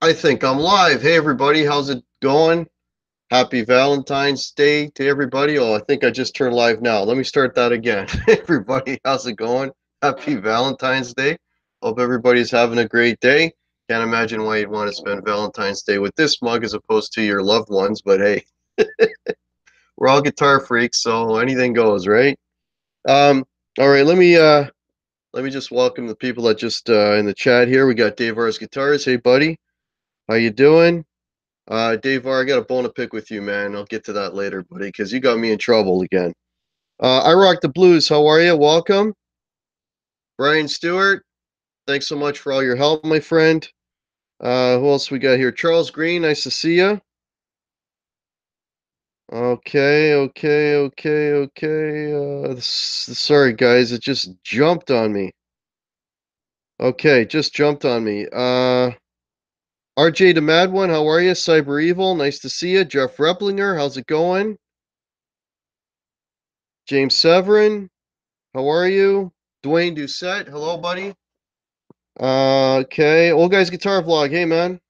I think I'm live. Hey, everybody, how's it going? Happy Valentine's Day to everybody. Oh, I think I just turned live now. Let me start that again. Hey, everybody, how's it going? Happy Valentine's Day. Hope everybody's having a great day. Can't imagine why you'd want to spend Valentine's Day with this mug as opposed to your loved ones, but hey, we're all guitar freaks, so anything goes, right? Um, all right, let me just welcome the people that just in the chat here. We got Dave R's Guitars. Hey, buddy, how you doing? Dave R, I got a bone to pick with you, man. I'll get to that later, buddy, because you got me in trouble again. I Rock the Blues. How are you? Welcome. Brian Stewart, thanks so much for all your help, my friend. Who else we got here? Charles Green, nice to see you. Okay. Sorry, guys, it just jumped on me. Okay, just jumped on me. RJ the Mad One, how are you? Cyber Evil, nice to see you. Jeff Replinger, how's it going? James Severin, how are you? Dwayne Doucette, hello, buddy. Okay, Old Guys Guitar Vlog, hey, man.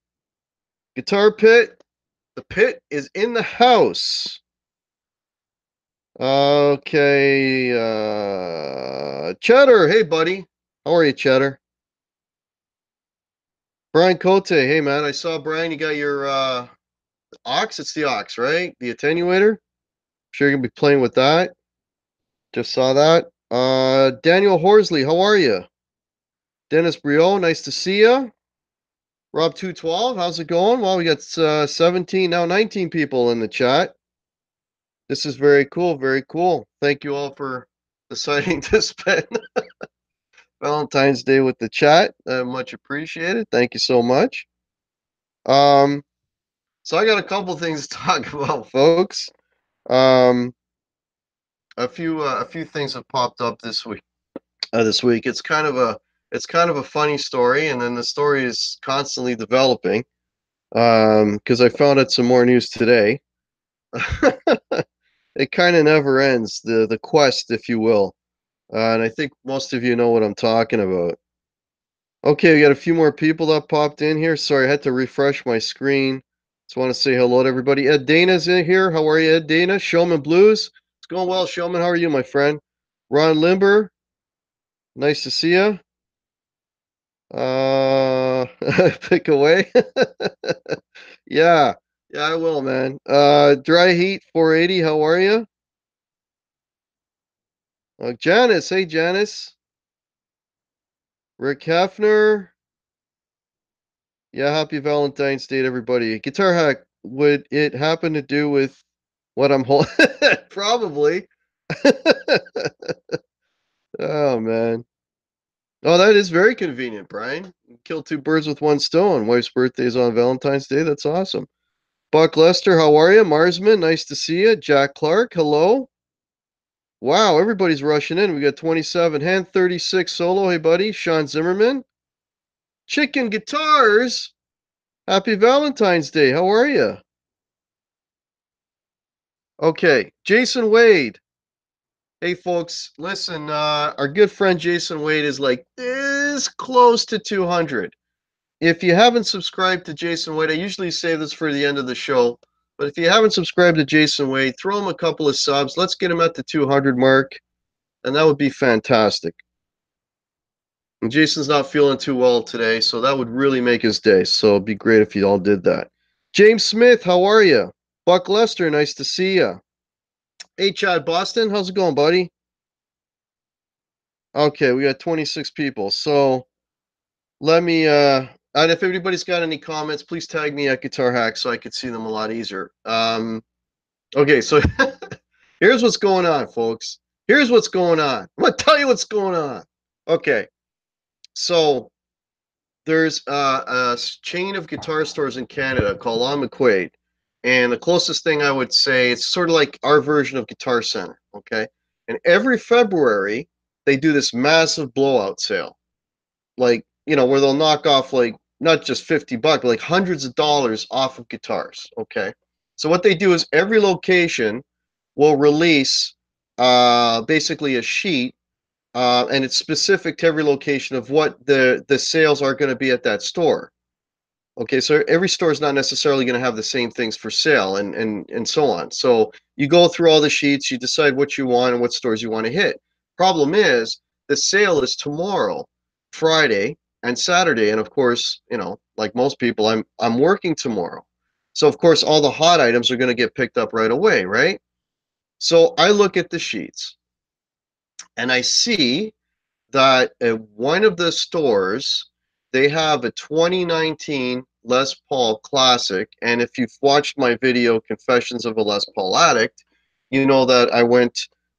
Guitar Pit, the pit is in the house. Okay, Cheddar, hey, buddy. How are you, Cheddar? Brian Cote, hey, man. I saw, Brian, you got your aux. It's the aux, right? The attenuator. Sure you're going to be playing with that. Just saw that. Daniel Horsley, how are you? Dennis Brio, nice to see you. Rob 212, how's it going? Well, we got 17, now 19 people in the chat. This is very cool, very cool. Thank you all for deciding to spend Valentine's Day with the chat. Much appreciated. Thank you so much. So I got a couple things to talk about, folks. Um, a few things have popped up this week. It's kind of a funny story, and then the story is constantly developing. Because I found out some more news today. It kind of never ends, the quest, if you will. And I think most of you know what I'm talking about. Okay, we got a few more people that popped in here. Sorry, I had to refresh my screen. Just want to say hello to everybody. Ed Dana's in here. How are you, Ed Dana? Showman Blues. It's going well, Showman. How are you, my friend? Ron Limber. Nice to see you. Pick away. Yeah, I will, man. Dry Heat 480. How are you? Janice. Hey, Janice. Rick Hefner. Yeah, happy Valentine's Day to everybody. Guitar hack. Would it happen to do with what I'm holding? Probably. Oh, man. Oh, that is very convenient, Brian. Kill two birds with one stone. Wife's birthday is on Valentine's Day. That's awesome. Buck Lester, how are you? Marsman, nice to see you. Jack Clark, hello. Wow, everybody's rushing in. We got 27. Hand 36 solo. Hey, buddy. Sean Zimmerman. ChickNGuitars. Happy Valentine's Day. How are you? Okay. Jason Wade. Hey, folks. Listen, our good friend Jason Wade is like this close to 200. If you haven't subscribed to Jason Wade, I usually save this for the end of the show. But if you haven't subscribed to Jason Wade, throw him a couple of subs. Let's get him at the 200 mark. And that would be fantastic. And Jason's not feeling too well today, so that would really make his day. So it'd be great if you all did that. James Smith, how are you? Buck Lester, nice to see you. Hey, Chad Boston, how's it going, buddy? Okay, we got 26 people. So let me, and if anybody's got any comments, please tag me at Guitar Hack so I could see them a lot easier. Okay, so here's what's going on, folks. Here's what's going on. I'm going to tell you what's going on. Okay, so there's a chain of guitar stores in Canada called On McQuaid. And the closest thing I would say, it's sort of like our version of Guitar Center, okay? And every February, they do this massive blowout sale. Like, where they'll knock off, like, not just $50, but like hundreds of dollars off of guitars, okay? So what they do is every location will release basically a sheet, and it's specific to every location of what the sales are going to be at that store. Okay, so every store is not necessarily going to have the same things for sale and so on. So you go through all the sheets, you decide what you want and what stores you want to hit. Problem is, the sale is tomorrow, Friday and Saturday, and of course, you know, like most people, I'm working tomorrow. So of course, all the hot items are going to get picked up right away, right? So I look at the sheets and I see that at one of the stores, they have a 2019 Les Paul Classic. And if you've watched my video, Confessions of a Les Paul Addict, you know that I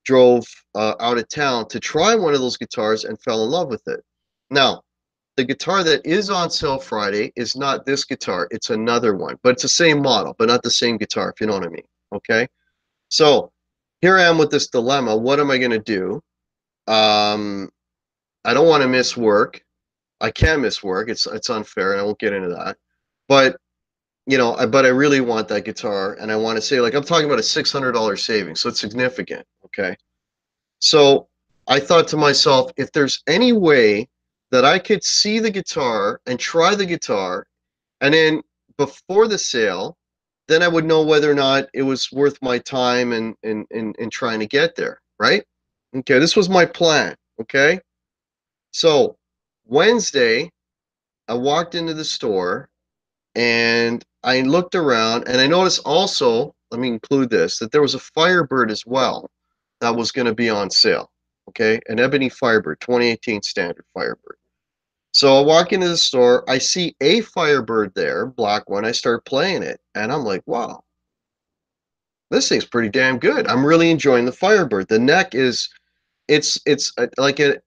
drove out of town to try one of those guitars and fell in love with it. Now, the guitar that is on sale Friday is not this guitar, it's another one, but it's the same model, but not the same guitar, if you know what I mean. Okay? So here I am with this dilemma. What am I going to do? Um, I don't want to miss work. I can miss work. It's unfair, and I won't get into that. But you know, but I really want that guitar, and I want to say, like, I'm talking about a $600 savings, so it's significant. Okay, so I thought to myself, if there's any way that I could see the guitar and try the guitar, and then before the sale, then I would know whether or not it was worth my time and trying to get there. Right? Okay, this was my plan. Okay. So Wednesday, I walked into the store and I looked around and I noticed also, let me include this, that there was a Firebird as well that was going to be on sale. Okay, an ebony Firebird, 2018 standard Firebird. So I walk into the store, I see a Firebird there, black one. I start playing it and I'm like, wow, this thing's pretty damn good. I'm really enjoying the Firebird. The neck is, it's like a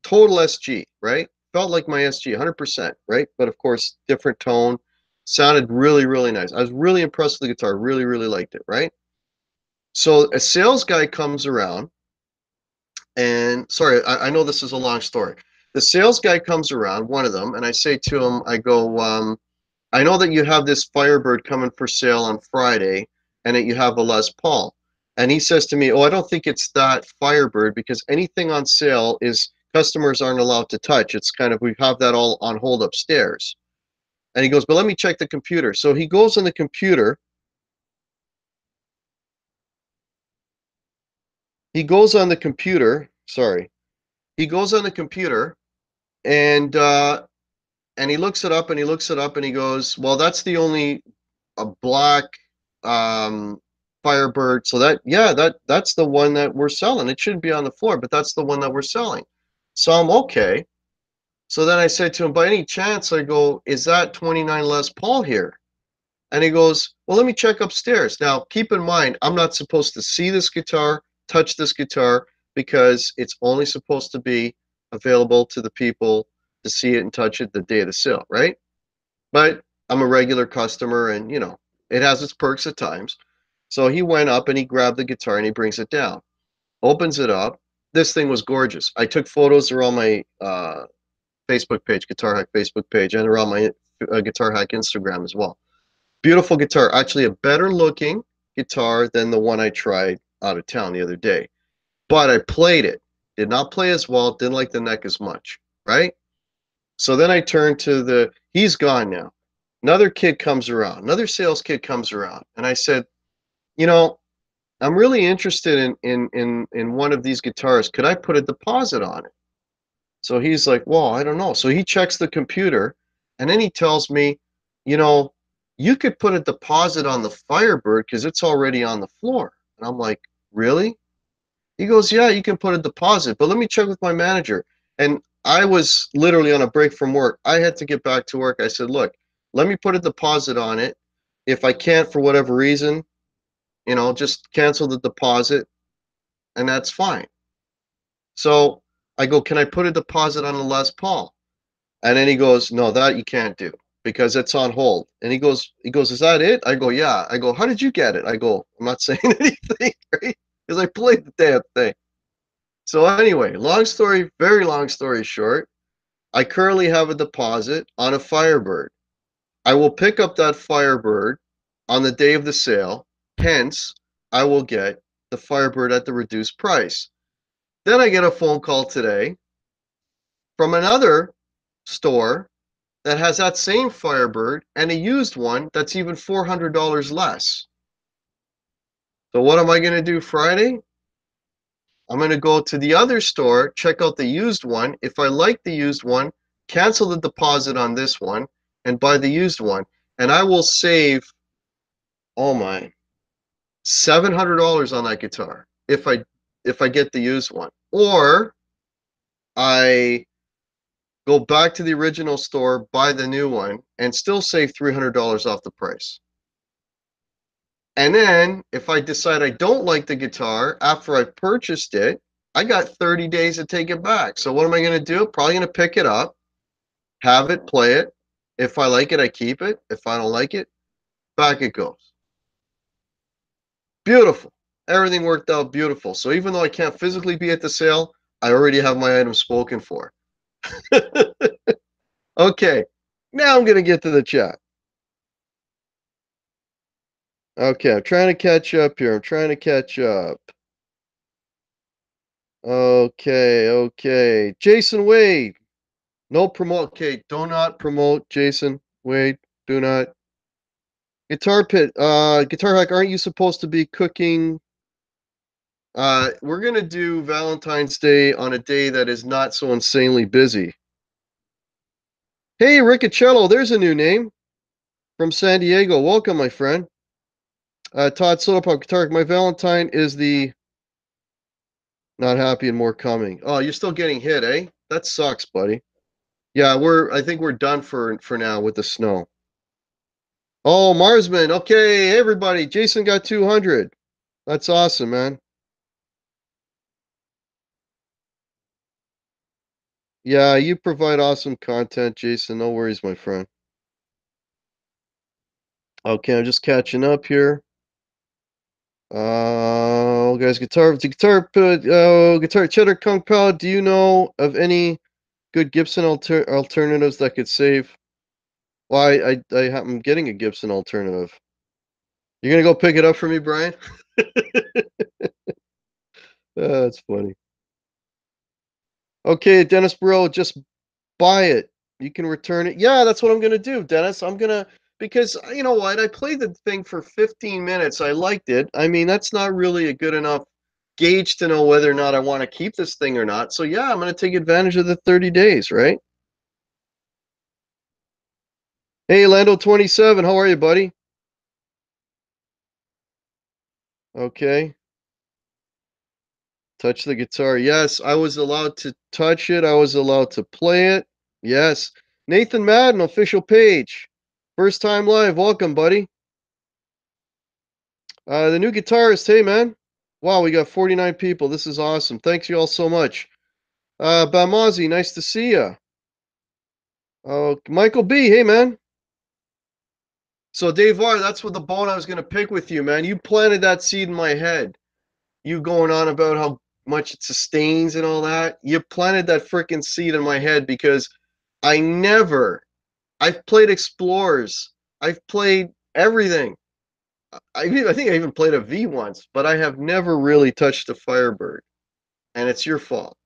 total SG, right? Felt like my SG, 100%, right? But of course, different tone. Sounded really, really nice. I was really impressed with the guitar. Really, really liked it, right? So a sales guy comes around, and sorry, I know this is a long story. The sales guy comes around, one of them, and I say to him, I go, I know that you have this Firebird coming for sale on Friday and that you have a Les Paul. And he says to me, oh, I don't think it's that Firebird because anything on sale is customers aren't allowed to touch. It's kind of, we have that all on hold upstairs. And he goes, but let me check the computer. So he goes on the computer. He goes on the computer. Sorry. He goes on the computer and, uh, and he looks it up and he looks it up and he goes, well, that's the only a black um, Firebird. So that, yeah, that's the one that we're selling. It shouldn't be on the floor, but that's the one that we're selling. So I'm okay. So then I said to him, by any chance, I go, is that 29 Les Paul here? And he goes, well, let me check upstairs. Now, keep in mind, I'm not supposed to see this guitar, touch this guitar, because it's only supposed to be available to the people to see it and touch it the day of the sale, right? But I'm a regular customer and, you know, it has its perks at times. So he went up and he grabbed the guitar and he brings it down, opens it up. This thing was gorgeous. I took photos. They're on my Facebook page, Guitar Hack Facebook page, and they're on my Guitar Hack Instagram as well. Beautiful guitar. Actually, a better looking guitar than the one I tried out of town the other day. But I played it. Did not play as well. Didn't like the neck as much, right? So then I turned to he's gone now. Another kid comes around, another sales kid comes around, and I said, you know, I'm really interested in one of these guitars. Could I put a deposit on it? So he's like, well, I don't know. So he checks the computer, and then he tells me, you know, you could put a deposit on the Firebird because it's already on the floor. And I'm like, really? He goes, yeah, you can put a deposit, but let me check with my manager. And I was literally on a break from work. I had to get back to work. I said, look, let me put a deposit on it. If I can't for whatever reason, you know, just cancel the deposit and that's fine. So I go, can I put a deposit on the Les Paul? And then he goes, no, that you can't do because it's on hold. And he goes, is that it? I go, yeah. I go, how did you get it? I go, I'm not saying anything, right? Because I played the damn thing. So anyway, very long story short, I currently have a deposit on a Firebird. I will pick up that Firebird on the day of the sale. Hence, I will get the Firebird at the reduced price. Then I get a phone call today from another store that has that same Firebird and a used one that's even $400 less. So what am I going to do Friday? I'm going to go to the other store, check out the used one. If I like the used one, cancel the deposit on this one and buy the used one. And I will save, oh my, $700 on that guitar if I get the used one. Or I go back to the original store, buy the new one, and still save $300 off the price. And then if I decide I don't like the guitar after I purchased it, I got 30 days to take it back. So what am I going to do? Probably going to pick it up, have it, play it. If I like it, I keep it. If I don't like it, back it goes. Beautiful. Everything worked out beautiful. So even though I can't physically be at the sale, I already have my item spoken for. Okay, now I'm going to get to the chat. Okay, I'm trying to catch up here. I'm trying to catch up. Okay. Jason Wade. No promote. Okay, do not promote Jason Wade. Do not. Guitar Pit. Guitar Hack, aren't you supposed to be cooking? We're going to do Valentine's Day on a day that is not so insanely busy. Hey, Riccicello, there's a new name from San Diego. Welcome, my friend. Todd Sotopop, Guitar Hack, my Valentine is the not happy and more coming. Oh, you're still getting hit, eh? That sucks, buddy. Yeah, I think we're done for now with the snow. Oh, Marsman. Okay, hey, everybody. Jason got 200. That's awesome, man. Yeah, you provide awesome content, Jason. No worries, my friend. Okay, I'm just catching up here. Guys, guitar Cheddar Kung Pao. Do you know of any good Gibson alternatives that could save? Well, I'm getting a Gibson alternative. You're gonna go pick it up for me, Brian? That's funny. Okay, Dennis Burrell, just buy it. You can return it. Yeah, that's what I'm gonna do, Dennis. I'm gonna because you know what? I played the thing for 15 minutes. I liked it. I mean, that's not really a good enough gauge to know whether or not I want to keep this thing or not. So yeah, I'm gonna take advantage of the 30 days, right? Hey, Lando 27, how are you, buddy? Okay. Touch the guitar. Yes, I was allowed to touch it. I was allowed to play it. Yes. Nathan Madden, official page. First time live. Welcome, buddy. The new guitarist. Hey, man. Wow, we got 49 people. This is awesome. Thanks you all so much. Bamazi, nice to see you. Michael B, hey, man. So, Dave R, that's what the bone I was going to pick with you, man. You planted that seed in my head. You going on about how much it sustains and all that. You planted that freaking seed in my head because I've played Explorers. I've played everything. I think I even played a V once, but I have never really touched a Firebird. And it's your fault.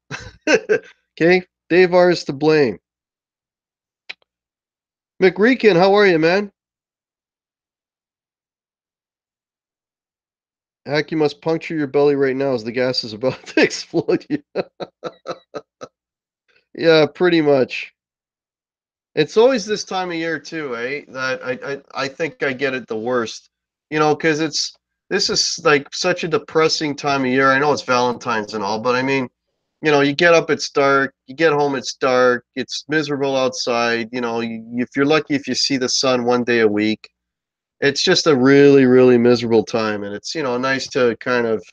Okay? Dave R is to blame. McReekin, how are you, man? Heck, you must puncture your belly right now as the gas is about to explode you. Yeah, pretty much. It's always this time of year too, eh? That I think I get it the worst. You know, because this is like such a depressing time of year. I know it's Valentine's and all, but I mean, you know, you get up, it's dark. You get home, it's dark. It's miserable outside. You know, if you're lucky, if you see the sun one day a week, it's just a really, really miserable time. And it's, you know, nice to kind of,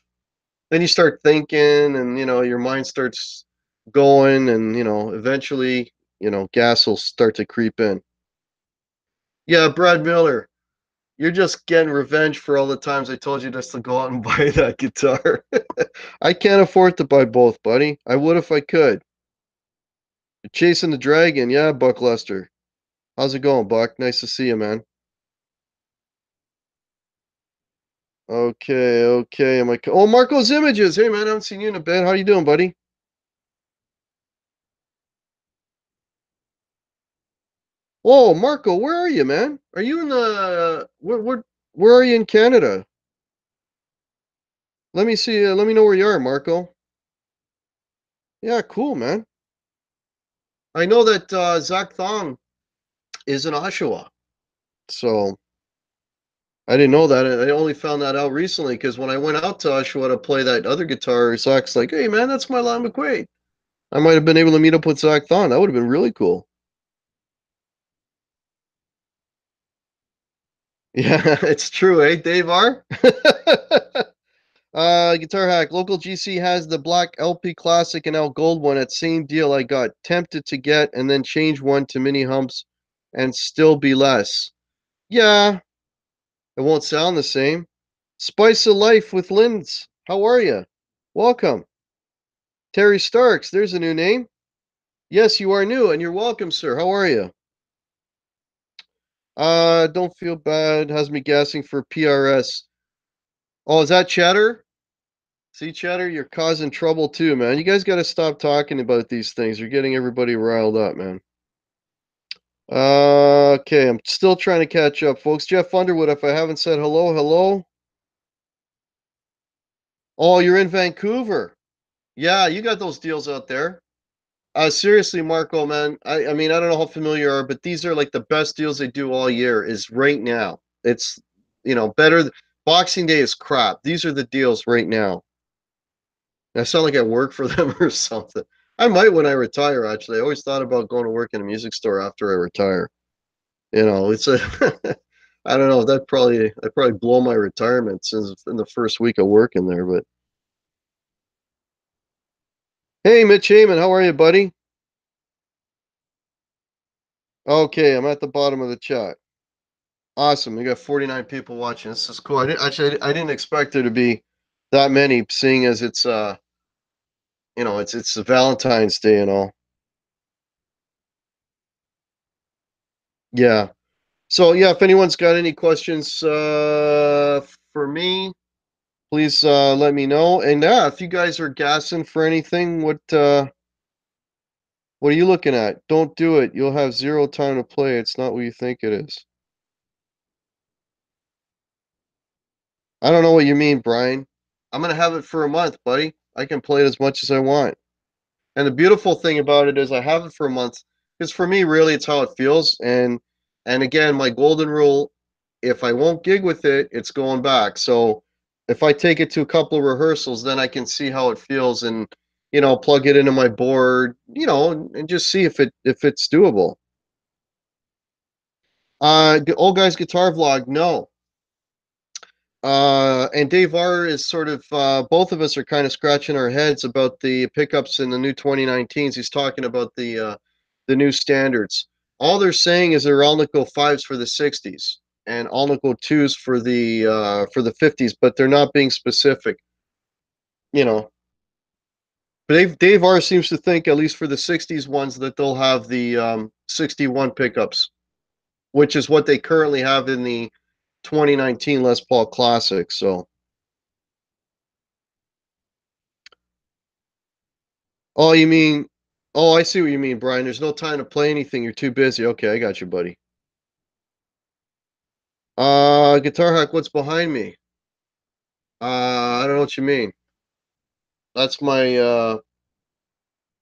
then you start thinking and, you know, your mind starts going and, you know, eventually, you know, gas will start to creep in. Yeah, Brad Miller, you're just getting revenge for all the times I told you just to go out and buy that guitar. I can't afford to buy both, buddy. I would if I could. Chasing the Dragon, yeah, Buck Lester. How's it going, Buck? Nice to see you, man. Okay. Oh, Marco's Images. Hey, man, I haven't seen you in a bit. How you doing, buddy? Oh, Marco, where are you, man? Are you in the where are you in Canada? Let me see. Let me know where you are, Marco. Yeah, cool, man. I know that Zach Thong is in Oshawa, so I didn't know that. I only found that out recently because when I went out to Oshawa to play that other guitar, Zach's like, "Hey, man, that's my Lon McQuaid." I might have been able to meet up with Zach Thon. That would have been really cool. Yeah, it's true, eh, Dave R? Guitar hack. Local GC has the black LP Classic and L Gold one at same deal I got tempted to get and then change one to mini humps and still be less. Yeah, it won't sound the same. Spice of Life with Linz. How are you? Welcome. Terry Starks, there's a new name. Yes, you are new and you're welcome, sir. How are you? Don't feel bad. Has me guessing for PRS. Oh, is that Cheddar? See, Cheddar, you're causing trouble too, man. You guys got to stop talking about these things. You're getting everybody riled up, man. Okay, I'm still trying to catch up, folks. Jeff Underwood, if I haven't said hello, hello. Oh, you're in Vancouver. Yeah, you got those deals out there. Seriously, Marco, man. I mean, I don't know how familiar you are, but these are like the best deals they do all year. Is right now. It's better. Boxing Day is crap. These are the deals right now. I sound like I work for them or something. I might when I retire, actually. I always thought about going to work in a music store after I retire. It's a, I don't know, I'd probably blow my retirement since in the first week of working there. But hey, Mitch Heyman, how are you, buddy? Okay, I'm at the bottom of the chat. Awesome. We got 49 people watching. This is cool. I didn't expect there to be that many, seeing as it's the Valentine's Day and all. Yeah. So yeah, if anyone's got any questions for me, please let me know. And yeah, if you guys are gassing for anything, what are you looking at? Don't do it. You'll have zero time to play. It's not what you think it is. I don't know what you mean, Brian. I'm gonna have it for a month, buddy. I can play it as much as I want. And the beautiful thing about it is I have it for a month because for me, really, it's how it feels. And again, my golden rule: if I won't gig with it, it's going back. So if I take it to a couple of rehearsals, then I can see how it feels and plug it into my board, and just see if it's doable. Old guys guitar vlog, no. And Dave R is sort of both of us are kind of scratching our heads about the pickups in the new 2019s. He's talking about the new standards. All they're saying is they're all nickel fives for the 60s and all nickel twos for the 50s, but they're not being specific. You know, Dave R seems to think, at least for the 60s ones, that they'll have the 61 pickups, which is what they currently have in the 2019 Les Paul Classic. So. Oh, you mean? Oh, I see what you mean, Brian. There's no time to play anything. You're too busy. Okay, I got you, buddy. Guitar Hack, what's behind me? I don't know what you mean. That's my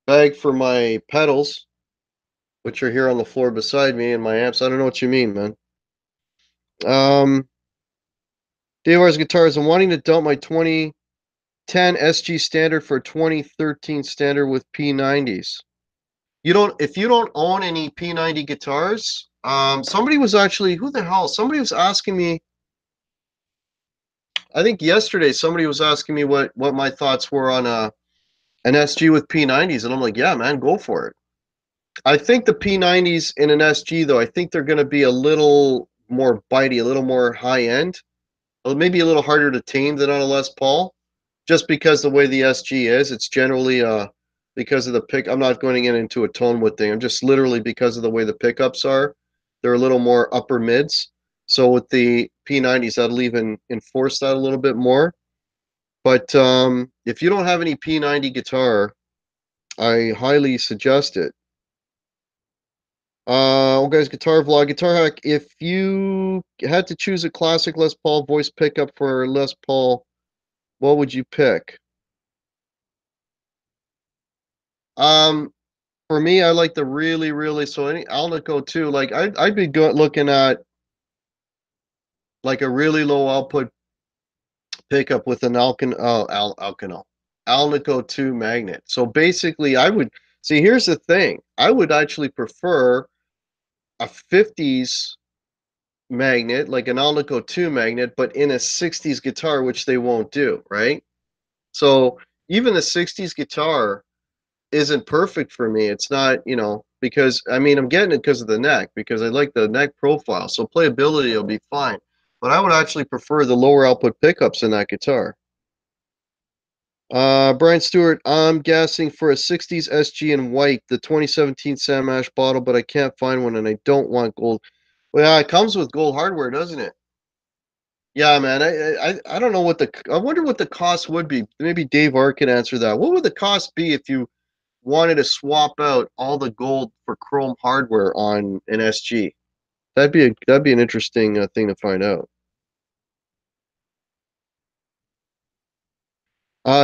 bag for my pedals, which are here on the floor beside me, and my amps. I don't know what you mean, man. Um, DWR's guitars. I'm wanting to dump my 2010 SG standard for 2013 standard with P90s. If you don't own any P90 guitars, somebody was actually, who the hell? Somebody was asking me, I think yesterday, somebody was asking me what my thoughts were on an SG with P90s, and I'm like, yeah, man, go for it. I think the P90s in an SG, though, I think they're going to be a little more bitey, a little more high end, maybe a little harder to tame than on a Les Paul, just because the way the SG is. It's generally because of the pick. I'm not going into a tone wood thing. I'm just literally because of the way the pickups are. They're a little more upper mids. So with the P90s, that'll even enforce that a little bit more. But if you don't have any P90 guitar, I highly suggest it. Guys, guitar vlog, guitar hack. If you had to choose a classic Les Paul voice pickup for Les Paul, what would you pick? Um, for me, I like the really so any Alnico too. Like I'd be looking at like a really low output pickup with an Alnico 2 magnet. So basically, I would see. Here's the thing: I would actually prefer a 50s magnet, like an Alnico 2 magnet, but in a 60s guitar, which they won't do, right? So even the 60s guitar isn't perfect for me. It's not, because I mean, I'm getting it because of the neck, because I like the neck profile. So playability will be fine. But I would actually prefer the lower output pickups in that guitar. Brian Stewart, I'm guessing for a 60s SG in white, the 2017 Sam Ash bottle, but I can't find one and I don't want gold. Well, yeah, it comes with gold hardware, doesn't it? Yeah, man. I don't know what I wonder what the cost would be. Maybe Dave R can answer that. What would the cost be if you wanted to swap out all the gold for chrome hardware on an SG? That'd be an interesting thing to find out.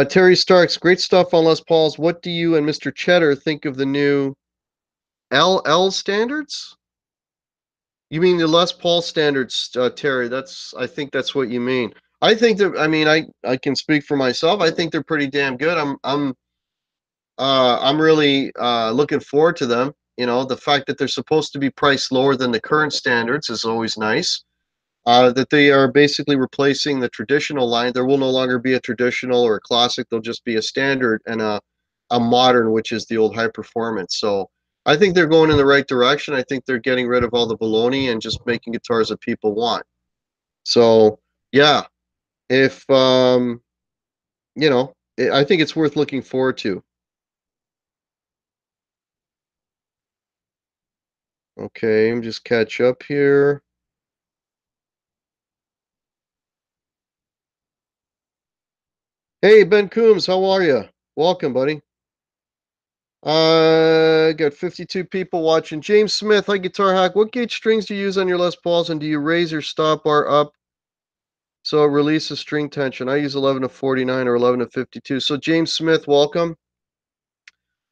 Terry Starks, great stuff on Les Pauls. What do you and Mr. Cheddar think of the new LL standards? You mean the Les Paul standards, Terry? I think that's what you mean. I think that I mean I can speak for myself. I think they're pretty damn good. I'm really looking forward to them. The fact that they're supposed to be priced lower than the current standards is always nice. That they are basically replacing the traditional line. There will no longer be a traditional or a classic. There'll just be a standard and a modern, which is the old high performance. So I think they're going in the right direction. I think they're getting rid of all the baloney and just making guitars that people want. So yeah, if I think it's worth looking forward to. Okay, I'm just catch up here. Hey, Ben Coombs, how are you? Welcome, buddy. Got 52 people watching. James Smith, hi Guitar Hack. What gauge strings do you use on your Les Pauls, and do you raise your stop bar up so it releases string tension? I use 11 to 49 or 11 to 52. So James Smith, welcome.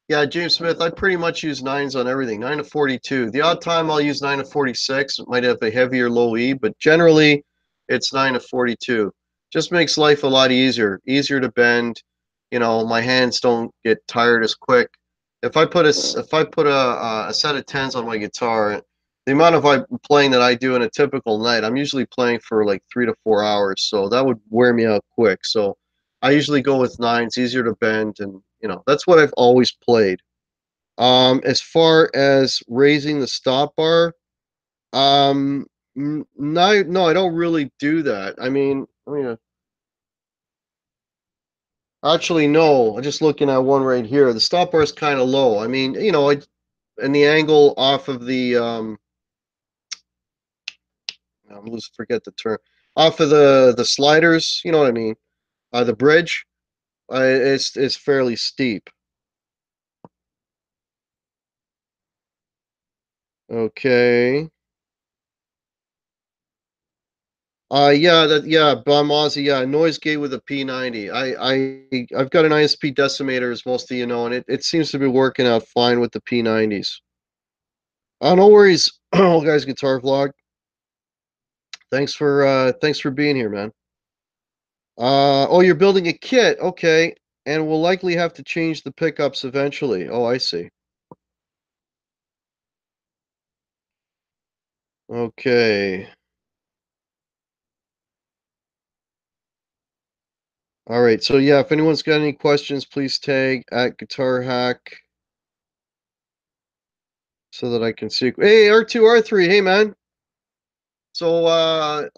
Yeah, James Smith, I pretty much use nines on everything, 9 to 42. The odd time I'll use 9 to 46. It might have a heavier low E, but generally it's 9 to 42. Just makes life a lot easier to bend. My hands don't get tired as quick. If I put a set of tens on my guitar, the amount of playing that I do in a typical night, I'm usually playing for like 3 to 4 hours, so that would wear me out quick. So I usually go with nines, easier to bend, and that's what I've always played. As far as raising the stop bar, no, I don't really do that. Actually, no. I'm just looking at one right here. The stop bar is kind of low. And the angle off of the I'm losing, forget the term, off of the sliders. You know what I mean? The bridge, is fairly steep. Okay. Bomb Aussie, yeah, noise gate with a P90. I've got an ISP decimator, as most of you know, and it seems to be working out fine with the P90s. No worries, old guys guitar vlog. Thanks for being here, man. Oh, you're building a kit, okay, and we'll likely have to change the pickups eventually. Oh, I see. Okay. All right. So yeah, if anyone's got any questions, please tag at Guitar Hack so that I can see. Hey, R2R3. Hey, man. So I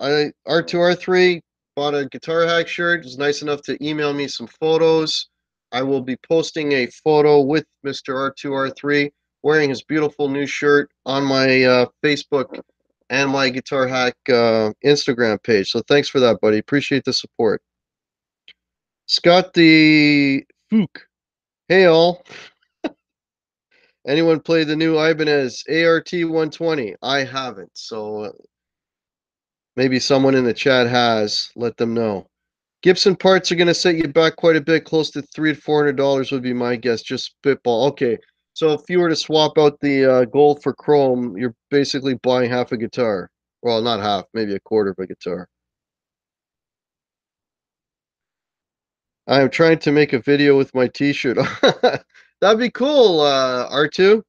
R2R3 bought a Guitar Hack shirt. Was nice enough to email me some photos. I will be posting a photo with Mr. R2R3 wearing his beautiful new shirt on my Facebook and my Guitar Hack Instagram page. So thanks for that, buddy. Appreciate the support. Scott the Fook. Hey all. Anyone play the new Ibanez ART-120? I haven't, so maybe someone in the chat has. Let them know. Gibson parts are going to set you back quite a bit, close to $300 to $400 would be my guess. Just spitball. Okay, so if you were to swap out the gold for chrome, you're basically buying half a guitar. Well, not half, maybe a quarter of a guitar. I am trying to make a video with my T-shirt. That'd be cool, R2.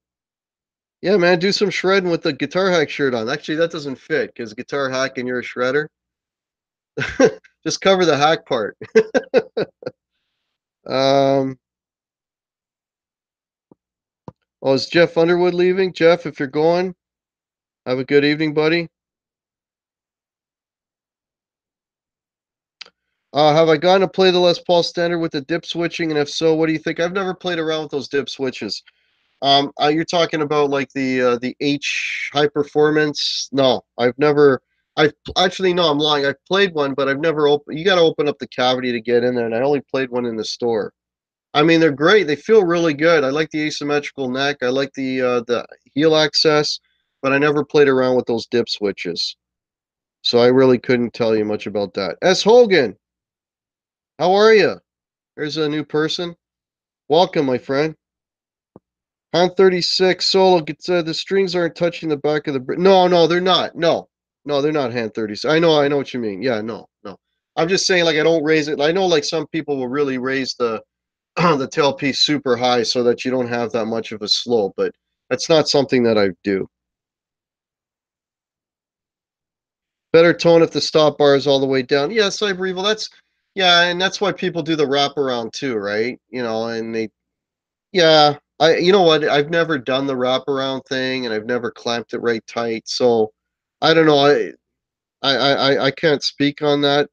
Yeah, man, do some shredding with the Guitar Hack shirt on. Actually, that doesn't fit because Guitar Hack and you're a shredder. Just cover the hack part. um, oh, is Jeff Underwood leaving? Jeff, if you're going, have a good evening, buddy. Have I gone to play the Les Paul Standard with the dip switching? And if so, what do you think? I've never played around with those dip switches. You're talking about like the H high performance? No, I've never. I've actually no, I'm lying. I've played one, but I've never opened. You got to open up the cavity to get in there, and I only played one in the store. I mean, they're great. They feel really good. I like the asymmetrical neck. I like the heel access, but I never played around with those dip switches, so I really couldn't tell you much about that. S. Hogan, how are you? There's a new person. Welcome, my friend. Han 36 solo gets the strings aren't touching the back of the. No, no, they're not. No, no, they're not Han 36. I know what you mean. Yeah, no, no. I'm just saying, like, I don't raise it. I know, like, some people will really raise the the tailpiece super high so that you don't have that much of a slope, but that's not something that I do. Better tone if the stop bar is all the way down. Yeah, Cyber Evil, that's yeah, and that's why people do the wraparound too, right? You know, and they yeah, you know what? I've never done the wraparound thing and I've never clamped it right tight. So I don't know. I can't speak on that.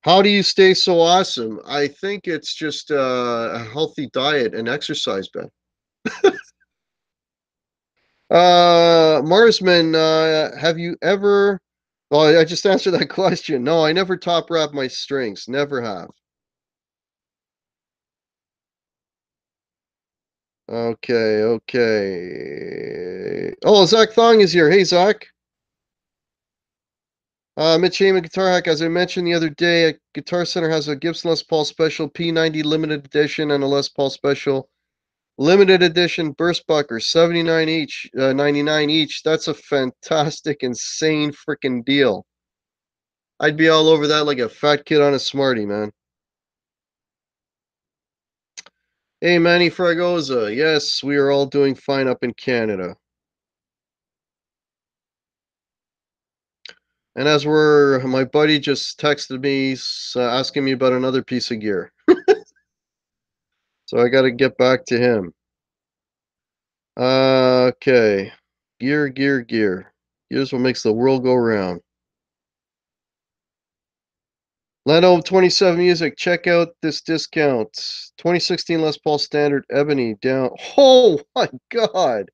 How do you stay so awesome? I think it's just a healthy diet and exercise, Ben. Marsman, have you ever? Well, I just answered that question. No, I never top wrap my strings. Never have. Okay, okay. Oh, Zach Thong is here. Hey, Zach. Mitch Heyman Guitar Hack. As I mentioned the other day, Guitar Center has a Gibson Les Paul Special P90 limited edition and a Les Paul Special limited edition burst bucker, 79 each, 99 each. That's a fantastic, insane freaking deal. I'd be all over that like a fat kid on a Smartie, man. Hey, Manny Fragoza. Yes, we are all doing fine up in Canada. And as my buddy just texted me asking me about another piece of gear. So I got to get back to him. Okay. Gear, gear, gear. Here's what makes the world go round. Leno 27 Music, check out this discount. 2016 Les Paul Standard Ebony down. Oh my God.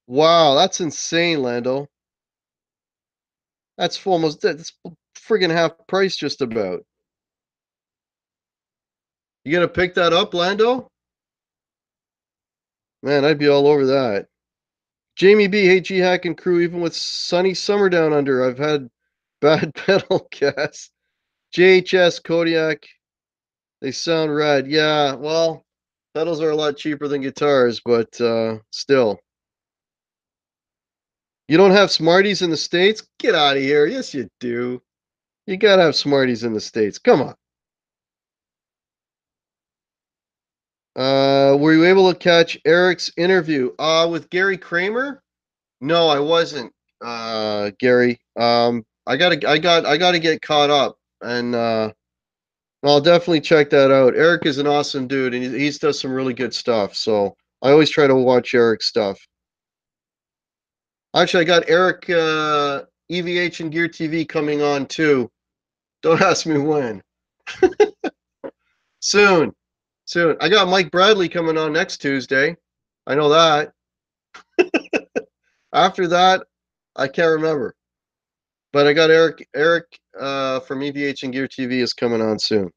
Wow, that's insane, Lando. That's that's friggin' half price just about. You gonna pick that up, Lando? Man, I'd be all over that. Jamie B, hey G Hack and crew, even with sunny summer down under, I've had bad pedal gas. JHS Kodiak, they sound rad. Yeah, well, pedals are a lot cheaper than guitars, but still. You don't have Smarties in the States? Get out of here. Yes, you do. You gotta have Smarties in the States. Come on. Were you able to catch Eric's interview? With Gary Kramer? No, I wasn't, Gary. I gotta get caught up, and I'll definitely check that out. Eric is an awesome dude, and he's does some really good stuff. So I always try to watch Eric's stuff. Actually, I got Eric EVH and Gear TV coming on too. Don't ask me when. Soon, soon. I got Mike Bradley coming on next Tuesday. I know that. After that, I can't remember. But I got Eric from EVH and Gear TV is coming on soon.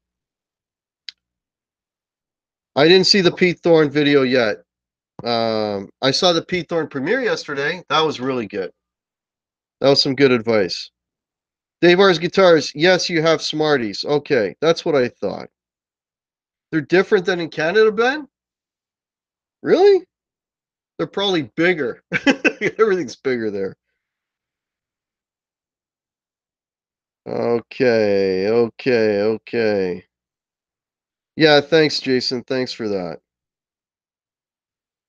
I didn't see the Pete Thorne video yet. I saw the Pete Thorne premiere yesterday. That was really good. That was some good advice. Dave R's Guitars. Yes, you have Smarties. Okay, that's what I thought. They're different than in Canada, Ben? Really? They're probably bigger. Everything's bigger there. Okay, okay, okay. Yeah, thanks, Jason. Thanks for that.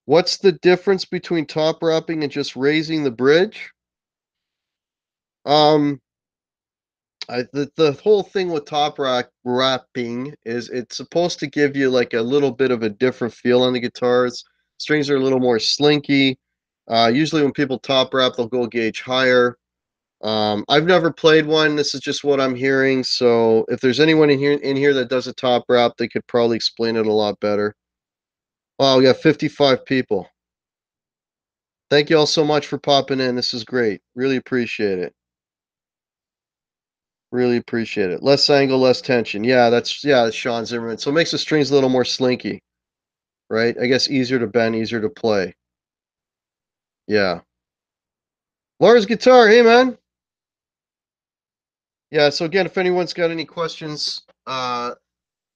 What's the difference between top wrapping and just raising the bridge? Um, the whole thing with wrapping is it's supposed to give you like a little bit of a different feel on the guitars. Strings are a little more slinky. Usually when people top wrap, they'll go a gauge higher. I've never played one. This is just what I'm hearing. So if there's anyone in here that does a top wrap, they could probably explain it a lot better. Wow, we got 55 people. Thank you all so much for popping in. This is great. Really appreciate it. Really appreciate it. Less angle, less tension. Yeah, that's Sean Zimmerman. So it makes the strings a little more slinky, right? I guess easier to bend, easier to play. Yeah. Lars Guitar, hey man. Yeah, so again, if anyone's got any questions,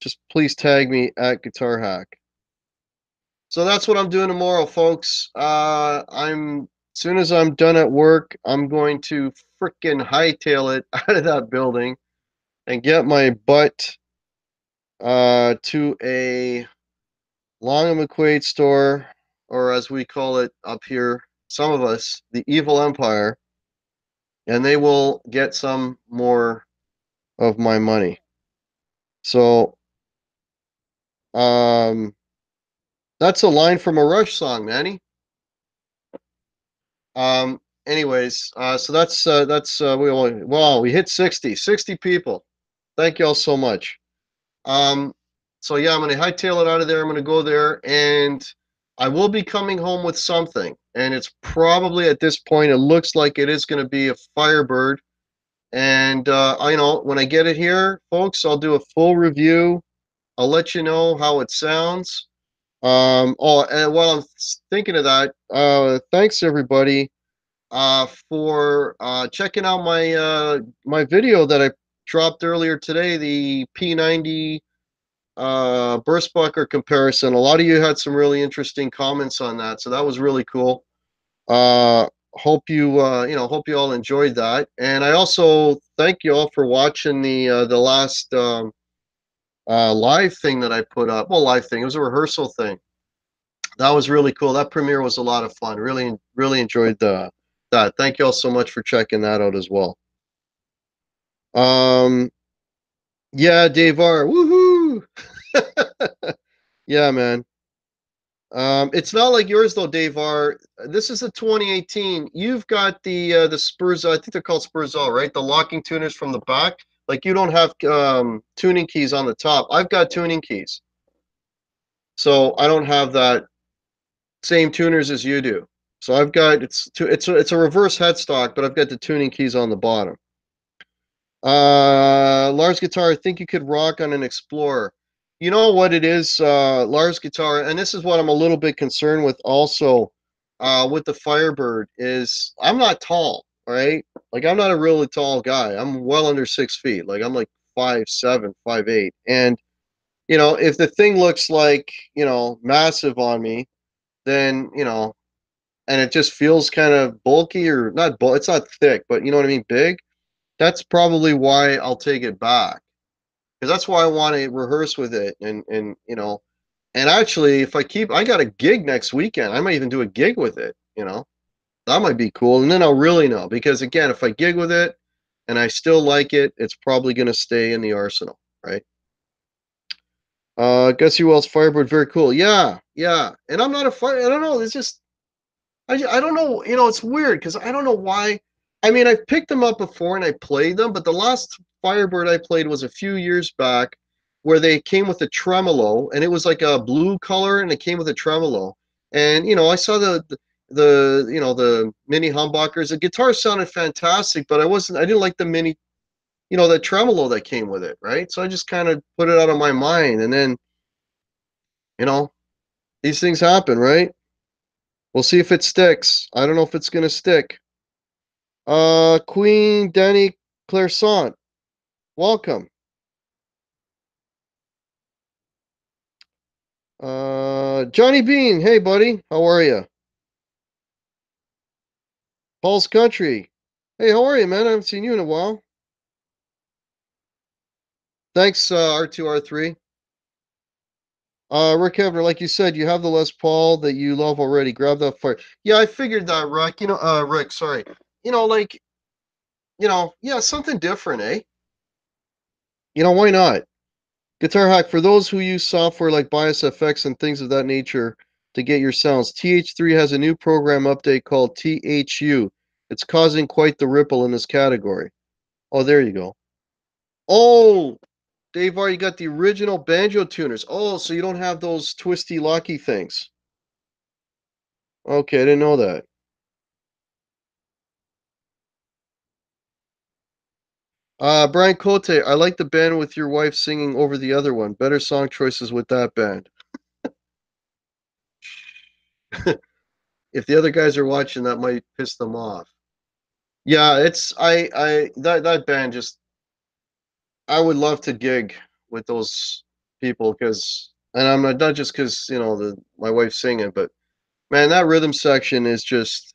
just please tag me at Guitar Hack. So that's what I'm doing tomorrow, folks. As soon as I'm done at work, I'm going to frickin' hightail it out of that building and get my butt to a Long and McQuaid store, or as we call it up here, some of us, the Evil Empire, and they will get some more of my money. So, that's a line from a Rush song, Manny. Anyways, so we hit 60 people. Thank you all so much. So yeah, I'm gonna hightail it out of there. I'm gonna go there, and I will be coming home with something. And it's probably at this point, it looks like it is gonna be a Firebird. And when I get it here, folks, I'll do a full review. I'll let you know how it sounds. And while I'm thinking of that, thanks everybody for checking out my video that I dropped earlier today, the P90 Burstbucker comparison. A lot of you had some really interesting comments on that, so that was really cool. Hope you hope you all enjoyed that, and I also thank you all for watching the last live thing that I put up. Well, live thing, it was a rehearsal thing. That was really cool. That premiere was a lot of fun. Really enjoyed that. Thank you all so much for checking that out as well. Yeah, Dave R. Woohoo! Yeah, man. It's not like yours though, Dave R. This is a 2018. You've got the Spurs. I think they're called Spurzall, right? The locking tuners from the back. Like you don't have tuning keys on the top. I've got tuning keys, so I don't have that same tuners as you do. So I've got it's a reverse headstock, but I've got the tuning keys on the bottom. Lars Guitar, I think you could rock on an Explorer. You know what it is, Lars Guitar, and this is what I'm a little bit concerned with also with the Firebird is I'm not tall, right? Like I'm not a really tall guy. I'm well under 6 feet. Like I'm like 5'7", 5'8". And if the thing looks like, massive on me, then, and it just feels kind of bulky or not it's not thick, but you know what I mean, big. That's probably why I'll take it back. Because that's why I want to rehearse with it and actually if I got a gig next weekend, I might even do a gig with it, that might be cool. And then I'll really know, because again, if I gig with it and I still like it, it's probably going to stay in the arsenal, right? Gussie Wells Firebird, very cool. Yeah. And I'm not I don't know, it's just I don't know, it's weird because I don't know why. I mean, I've picked them up before and I played them, but the last Firebird I played was a few years back where they came with a tremolo, and it was like a blue color and it came with a tremolo. And, I saw the mini humbuckers. The guitar sounded fantastic, but I didn't like the mini, the tremolo that came with it, right? So I just kind of put it out of my mind. And then, You know, these things happen, right? We'll see if it sticks. I don't know if it's gonna stick. Queen Danny Clairsont, welcome. Johnny Bean, hey buddy, how are you? Paul's Country, hey, how are you, man? I haven't seen you in a while. Thanks, R2R3. Rick Hefner, like you said, you have the Les Paul that you love already. Grab that fire. Yeah, I figured that, Rick. Rick, sorry. Like, yeah, something different, eh? Why not? Guitar hack for those who use software like Bias FX and things of that nature to get your sounds. TH3 has a new program update called THU. It's causing quite the ripple in this category. Oh, there you go. Oh, Dave R, you got the original banjo tuners. Oh, so you don't have those twisty locky things. Okay, I didn't know that. Brian Cote, I like the band with your wife singing over the other one. Better song choices with that band. If the other guys are watching, that might piss them off. Yeah, it's I that band just I would love to gig with those people because, and I'm not just because my wife's singing, but man, that rhythm section is just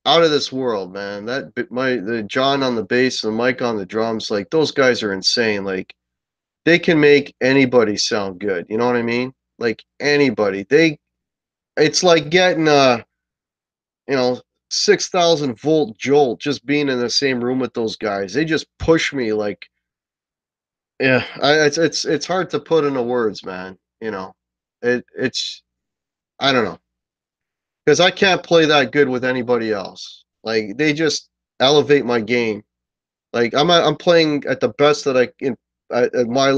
out of this world, man. The John on the bass and Mike on the drums, like those guys are insane. Like they can make anybody sound good. You know what I mean? Like anybody. It's like getting a, 6,000 volt jolt just being in the same room with those guys. They just push me like, yeah, it's hard to put into words, man. It's I don't know because I can't play that good with anybody else. Like they just elevate my game. Like I'm playing at the best that I can at my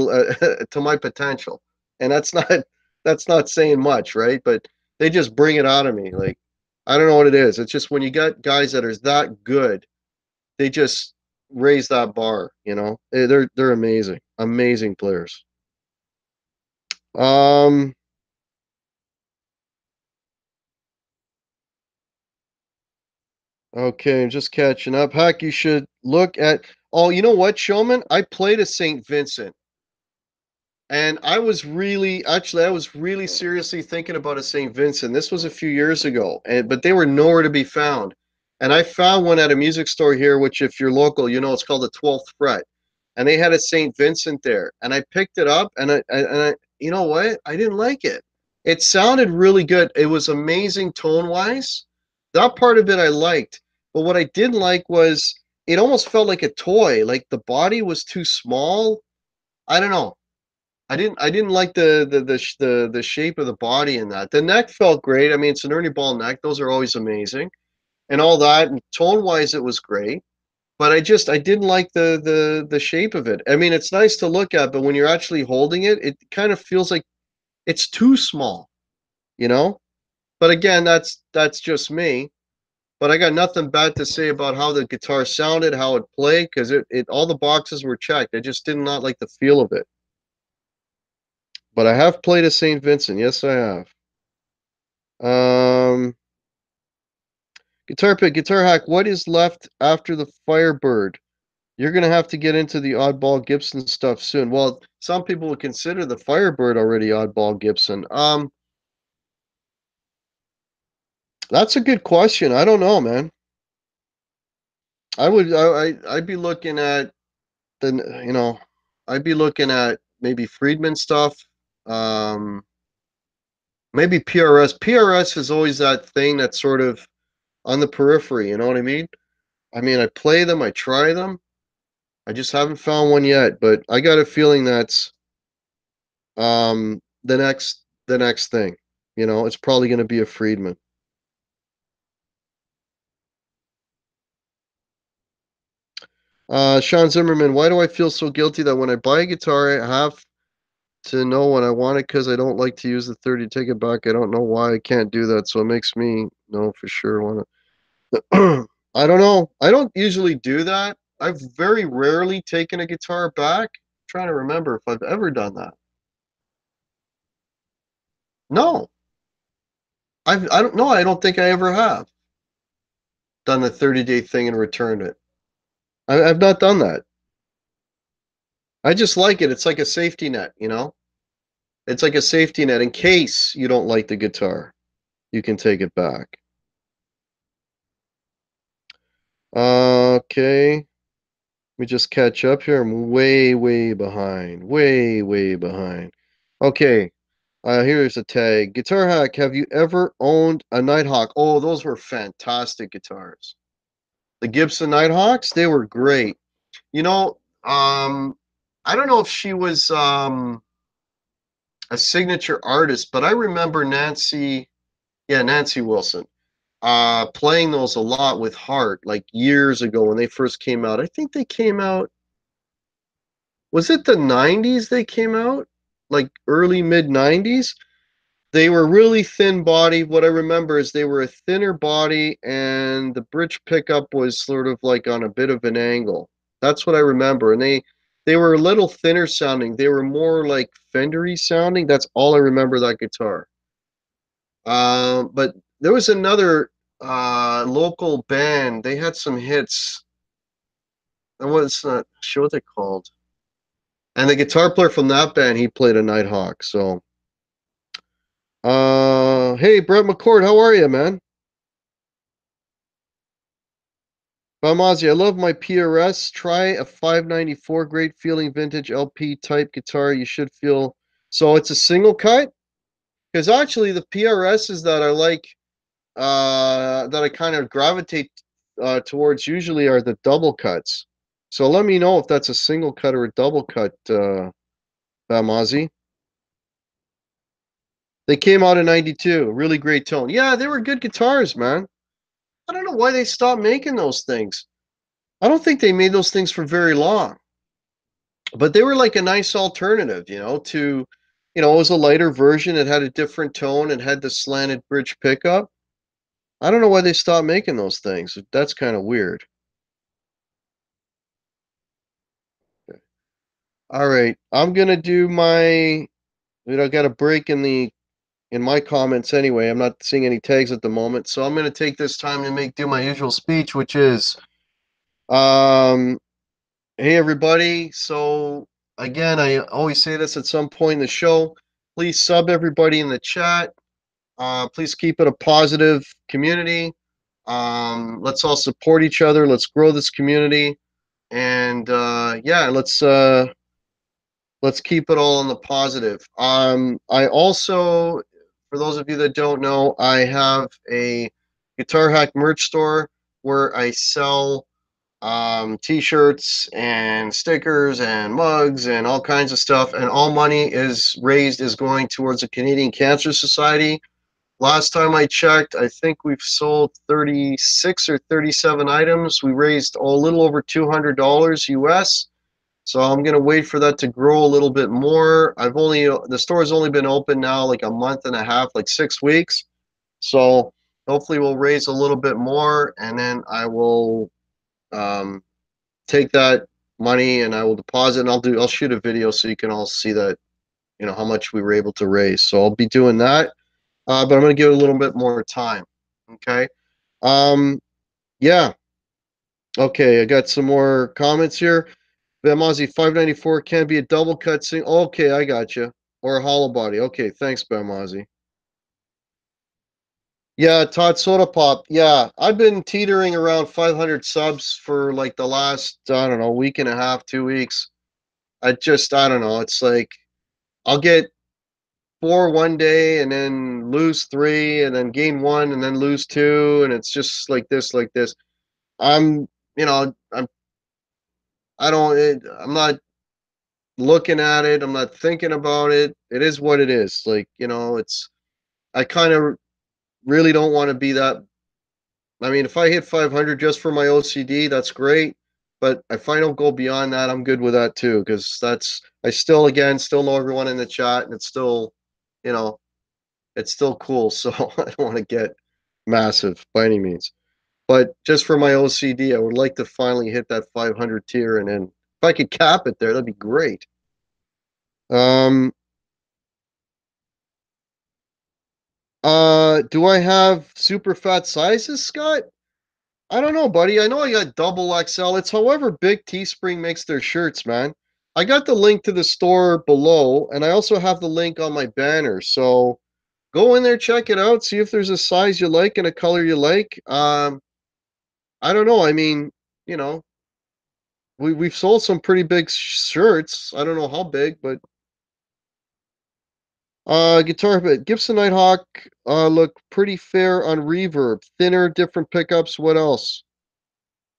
to my potential, and that's not saying much, right? But they just bring it out of me. Like I don't know what it is. It's just when you got guys that are that good, they just raise that bar. They're amazing, amazing players. Um. Okay, I'm just catching up. Heck, you should look at. Oh, you know what, Showman? I played a St. Vincent. And I was really seriously thinking about a St. Vincent. This was a few years ago, but they were nowhere to be found. And I found one at a music store here, which if you're local, it's called the 12th Fret. And they had a St. Vincent there. And I picked it up and you know what? I didn't like it. It sounded really good. It was amazing tone-wise. That part of it I liked. But what I didn't like was it almost felt like a toy. Like the body was too small. I don't know. I didn't like the shape of the body in that. The neck felt great. I mean, it's an Ernie Ball neck. Those are always amazing, and all that. And tone wise, it was great. But I didn't like the shape of it. I mean, it's nice to look at, but when you're actually holding it, it kind of feels like it's too small, you know. But again, that's just me. But I got nothing bad to say about how the guitar sounded, how it played, because it all the boxes were checked. I just did not like the feel of it. But I have played a St. Vincent. Yes, I have. Um, Guitar pick, guitar hack. What is left after the Firebird? You're gonna have to get into the oddball Gibson stuff soon. Well, some people would consider the Firebird already oddball Gibson. That's a good question. I don't know, man. I'd be looking at I'd be looking at maybe Friedman stuff. Um, maybe PRS. PRS is always that thing that's sort of on the periphery. You know what I mean? I mean, I play them, I try them. I just haven't found one yet, but I got a feeling that's the next thing. It's probably going to be a Friedman. Sean Zimmerman, why do I feel so guilty that when I buy a guitar, I have to know when I want it because I don't like to use the 30 to take it back. I don't know why I can't do that, so it makes me know for sure want to. I don't know. I don't usually do that. I've very rarely taken a guitar back. I'm trying to remember if I've ever done that. No, I don't know. I don't think I ever have done the 30-day thing and returned it. I've not done that. I just like it. It's like a safety net, you know? It's like a safety net in case you don't like the guitar. You can take it back. Okay. Let me just catch up here. I'm way, way behind. Way, way behind. Okay. Here's a tag. Guitar Hack, have you ever owned a Nighthawk? Oh, those were fantastic guitars. The Gibson Nighthawks, they were great. You know, I don't know if she was a signature artist, but I remember Nancy Wilson, playing those a lot with Heart, like years ago when they first came out. I think they came out, was it the 90s they came out? Like early mid 90s? They were really thin body. What I remember is they were a thinner body and the bridge pickup was sort of like on a bit of an angle. That's what I remember. And they were a little thinner sounding. They were more like Fendery sounding. That's all I remember that guitar. But there was another local band. They had some hits. I was not sure what they called. And the guitar player from that band, he played a Nighthawk. So, hey, Brett McCord, how are you, man? Bamazi, I love my PRS. Try a 594, great feeling vintage LP type guitar. You should feel. So it's a single cut? Because actually, the PRSs that I like, that I kind of gravitate towards usually are the double cuts. So let me know if that's a single cut or a double cut, Bamazi. They came out in 92. Really great tone. Yeah, they were good guitars, man. I don't know why they stopped making those things. I don't think they made those things for very long. But they were like a nice alternative, to, it was a lighter version. It had a different tone. It had the slanted bridge pickup. I don't know why they stopped making those things. That's kind of weird. All right, I'm gonna do my. I got a break in my comments anyway. I'm not seeing any tags at the moment, so I'm gonna take this time to do my usual speech, which is, um, hey everybody. So again, I always say this at some point in the show. Please sub everybody in the chat. Please keep it a positive community. Let's all support each other. Let's grow this community, and yeah, let's keep it all on the positive. I also, for those of you that don't know, I have a Guitar Hack merch store where I sell t-shirts and stickers and mugs and all kinds of stuff, and all money is going towards the Canadian Cancer Society. Last time I checked, I think we've sold 36 or 37 items. We raised a little over $200 US. So I'm gonna wait for that to grow a little bit more. The store has only been open now like a month and a half, like 6 weeks. So hopefully we'll raise a little bit more, and then I will um, take that money and I will deposit, and I'll shoot a video so you can all see that, how much we were able to raise. So I'll be doing that, but I'm gonna give it a little bit more time. Okay. Um, yeah. Okay, I got some more comments here. Bamazi 594 can be a double cut sing. Okay, I got you. Or a hollow body. Okay, thanks, Bamazi. Yeah, Todd Soda Pop. Yeah, I've been teetering around 500 subs for like the last, I don't know, week and a half, 2 weeks. I don't know. It's like I'll get 4 one day and then lose 3 and then gain 1 and then lose 2. And it's just like this, like this. I'm, you know, I'm, I don't, I'm not looking at it. I'm not thinking about it. It is what it is. Like, I kind of really don't want to be that. I mean, if I hit 500 just for my OCD, that's great. But if I don't go beyond that, I'm good with that too. Because I still, again, still know everyone in the chat, and it's still, you know, it's still cool. So I don't want to get massive by any means. But just for my OCD, I would like to finally hit that 500 tier. And then if I could cap it there, that'd be great. Um, Do I have super fat sizes, Scott? I don't know, buddy. I know I got double XL. It's however big Teespring makes their shirts, man. I got the link to the store below, and I also have the link on my banner. So go in there, check it out, see if there's a size you like and a color you like. I don't know. I mean, you know, we've sold some pretty big shirts. I don't know how big, but guitar bit Gibson Nighthawk look pretty fair on reverb. Thinner, different pickups. What else?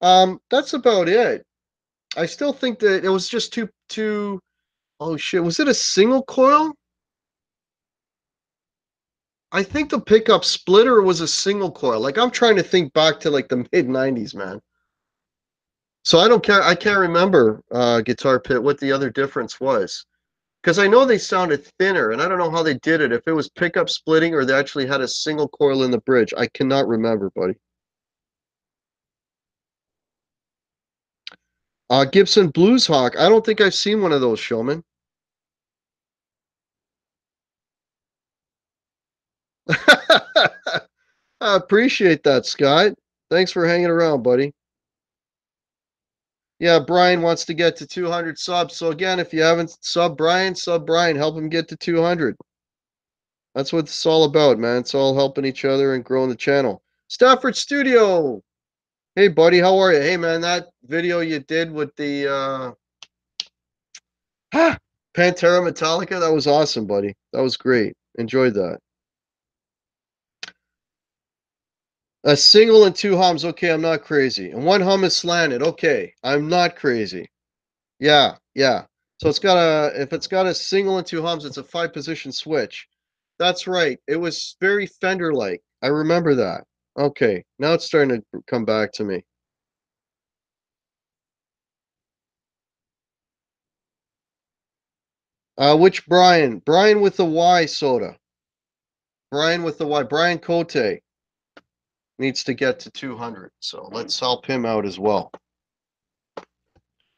That's about it. I still think that it was just too. Oh shit! Was it a single coil? I think the pickup splitter was a single coil. Like I'm trying to think back to like the mid '90s, man. So I don't care. I can't remember Guitar Pit what the other difference was because I know they sounded thinner, and I don't know how they did it. If it was pickup splitting or they actually had a single coil in the bridge, I cannot remember, buddy. Gibson Blues Hawk. I don't think I've seen one of those, Showman. I appreciate that, Scott. Thanks for hanging around, buddy. Yeah, Brian wants to get to 200 subs. So again, if you haven't sub Brian, help him get to 200. That's what it's all about, man. It's all helping each other and growing the channel. Stafford Studio. Hey, buddy, how are you? Hey, man, that video you did with the Pantera Metallica, that was awesome, buddy. That was great. Enjoyed that. A single and two hums. Okay, I'm not crazy. And one hum is slanted. Okay, I'm not crazy. Yeah, yeah. So it's got if it's got a single and two hums, it's a 5-position switch. That's right. It was very Fender-like. I remember that. Okay, now it's starting to come back to me. Which Brian? Brian with the Y soda. Brian with the Y. Brian Cote needs to get to 200. So let's help him out as well.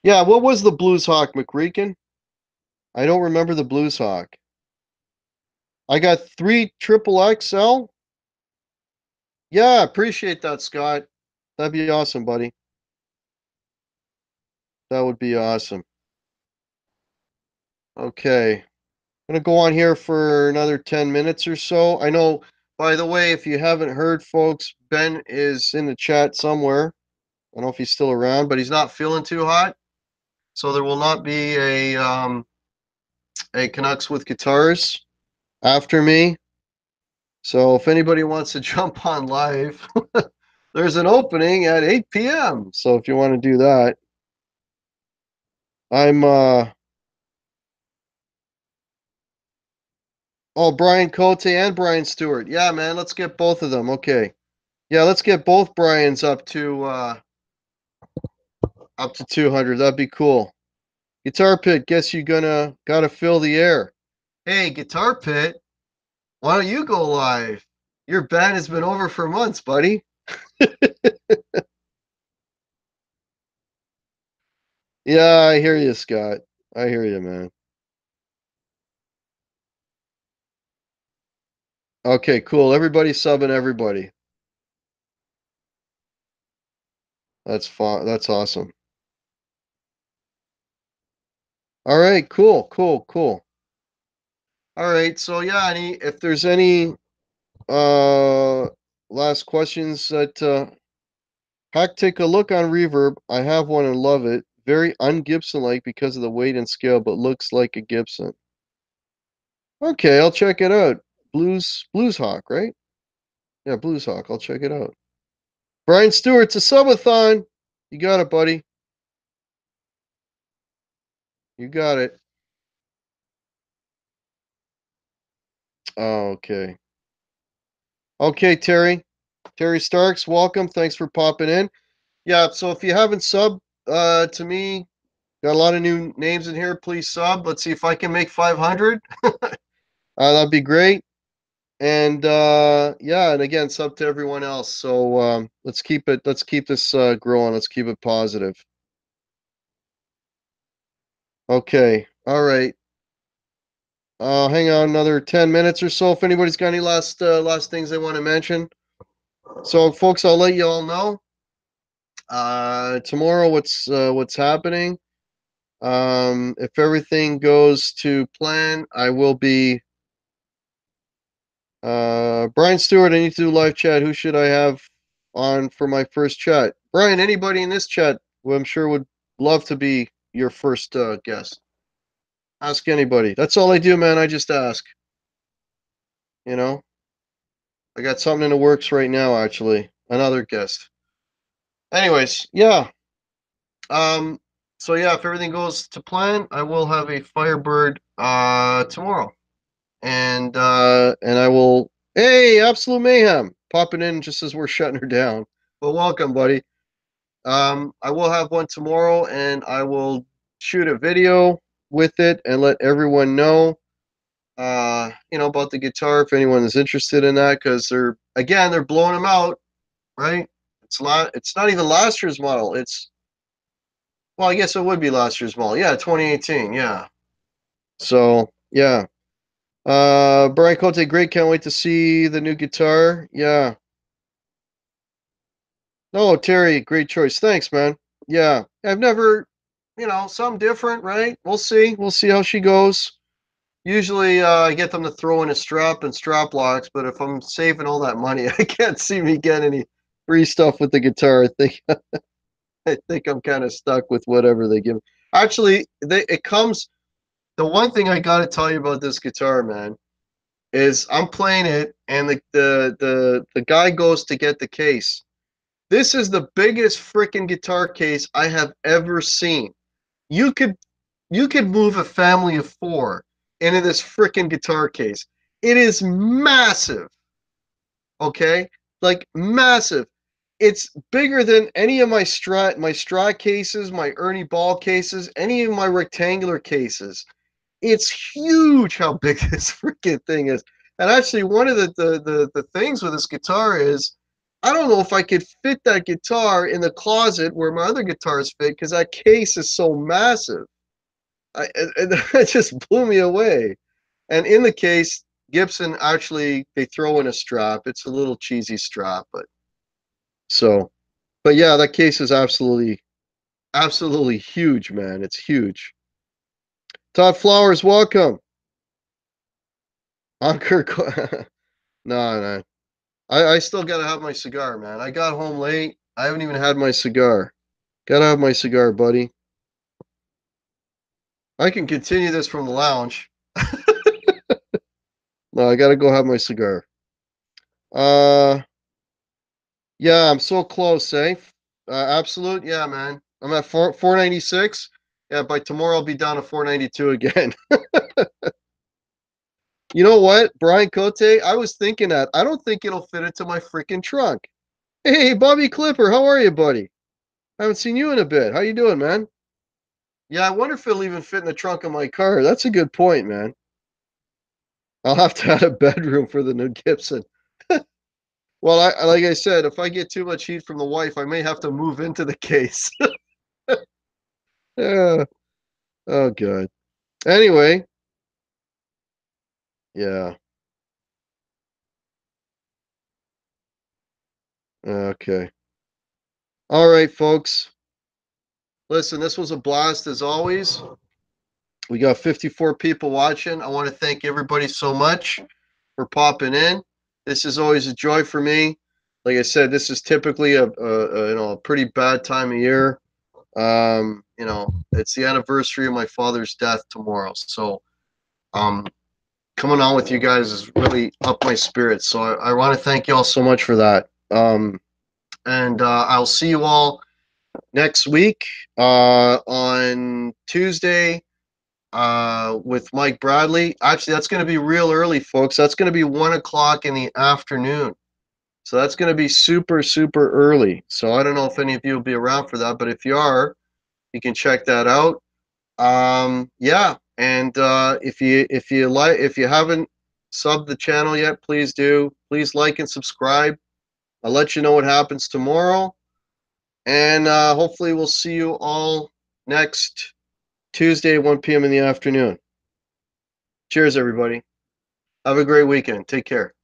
Yeah, what was the Blues Hawk, McReekin? I don't remember the Blues Hawk. I got 3 triple XL. Yeah, appreciate that, Scott. That'd be awesome, buddy. That would be awesome. Okay. I'm gonna go on here for another 10 minutes or so. I know, by the way, if you haven't heard, folks, Ben is in the chat somewhere. I don't know if he's still around, but he's not feeling too hot. So there will not be a Canucks with guitars after me. So if anybody wants to jump on live, there's an opening at 8 p.m. So if you want to do that, I'm oh, Brian Cote and Brian Stewart. Yeah, man, let's get both of them. Okay. Yeah, let's get both Brian's up to 200. That'd be cool. Guitar Pit, guess you gotta fill the air. Hey, Guitar Pit, why don't you go live? Your band has been over for months, buddy. Yeah, I hear you, Scott. I hear you, man. Okay, cool. Everybody subbing everybody. That's fun. That's awesome. All right, cool, cool, cool. All right, so yeah, if there's any uh last questions that Hack, take a look on Reverb. I have one and love it. Very un-Gibson like because of the weight and scale, but looks like a Gibson. Okay, I'll check it out. Blues Hawk, right? Yeah, Blues Hawk. I'll check it out. Brian Stewart's a subathon. You got it, buddy. You got it. Oh, okay. Okay, Terry. Terry Starks, welcome. Thanks for popping in. Yeah, so if you haven't subbed to me, got a lot of new names in here. Please sub. Let's see if I can make 500. That'd be great. And yeah, and again, sub to everyone else. So let's keep this growing. Let's keep it positive. Okay. All right. Hang on another 10 minutes or so if anybody's got any last things they want to mention. So, folks, I'll let you all know tomorrow what's happening. If everything goes to plan, I will be Brian Stewart. I need to do live chat. Who should I have on for my first chat? Brian, anybody in this chat who I'm sure would love to be your first guest. Ask anybody. That's all I do, man. I just ask. You know, I got something in the works right now, actually. Another guest. Anyways, yeah. Um, so yeah, if everything goes to plan, I will have a Firebird tomorrow. And I will, hey, Absolute Mayhem, popping in just as we're shutting her down. Well, welcome, buddy. I will have one tomorrow, and I will shoot a video with it and let everyone know, about the guitar if anyone is interested in that, because they're blowing them out, right? It's not even last year's model. Well, I guess it would be last year's model. Yeah, 2018. Yeah. So yeah. Brian Cote, great. Can't wait to see the new guitar. Yeah. Oh, Terry, great choice. Thanks, man. Yeah. I've never, something different, right? We'll see. We'll see how she goes. Usually, I get them to throw in a strap and strap locks, but if I'm saving all that money, I can't see me getting any free stuff with the guitar. I think I'm kind of stuck with whatever they give. Actually, it comes. The one thing I got to tell you about this guitar, man, is I'm playing it, and the guy goes to get the case. This is the biggest freaking guitar case I have ever seen. You could move a family of 4 into this freaking guitar case. It is massive. Okay? Like massive. It's bigger than any of my Strat cases, my Ernie Ball cases, any of my rectangular cases. It's huge how big this freaking thing is. And actually, one of the things with this guitar is I don't know if I could fit that guitar in the closet where my other guitars fit because that case is so massive. It just blew me away. And in the case, Gibson actually they throw in a strap. It's a little cheesy strap, so but yeah, that case is absolutely huge, man. It's huge. Todd Flowers, welcome. Ankur, no, no. I still gotta have my cigar, man. I got home late. I haven't even had my cigar. Gotta have my cigar, buddy. I can continue this from the lounge. No, I gotta go have my cigar. Uh, yeah, I'm so close, eh? Absolute, yeah, man. I'm at 496. Yeah, by tomorrow I'll be down to 492 again. You know what, Brian Cote? I was thinking that I don't think it'll fit into my freaking trunk. Hey, Bobby Clipper, how are you, buddy? I haven't seen you in a bit. How you doing, man? Yeah, I wonder if it'll even fit in the trunk of my car. That's a good point, man. I'll have to add a bedroom for the new Gibson. Well, like I said, if I get too much heat from the wife, I may have to move into the case. Yeah. Oh, God. Anyway, yeah. Okay. All right, folks. Listen, this was a blast as always. We got 54 people watching. I want to thank everybody so much for popping in. This is always a joy for me. Like I said, this is typically a pretty bad time of year. It's the anniversary of my father's death tomorrow. So coming on with you guys is really up my spirits. So I want to thank you all so much for that. And I'll see you all next week on Tuesday with Mike Bradley. Actually, that's going to be real early, folks. That's going to be 1 o'clock in the afternoon. So that's going to be super, super early. So I don't know if any of you will be around for that, but if you are, you can check that out. Yeah, and if you haven't subbed the channel yet, please do. Please like and subscribe. I'll let you know what happens tomorrow, and hopefully we'll see you all next Tuesday, 1 p.m. in the afternoon. Cheers, everybody. Have a great weekend. Take care.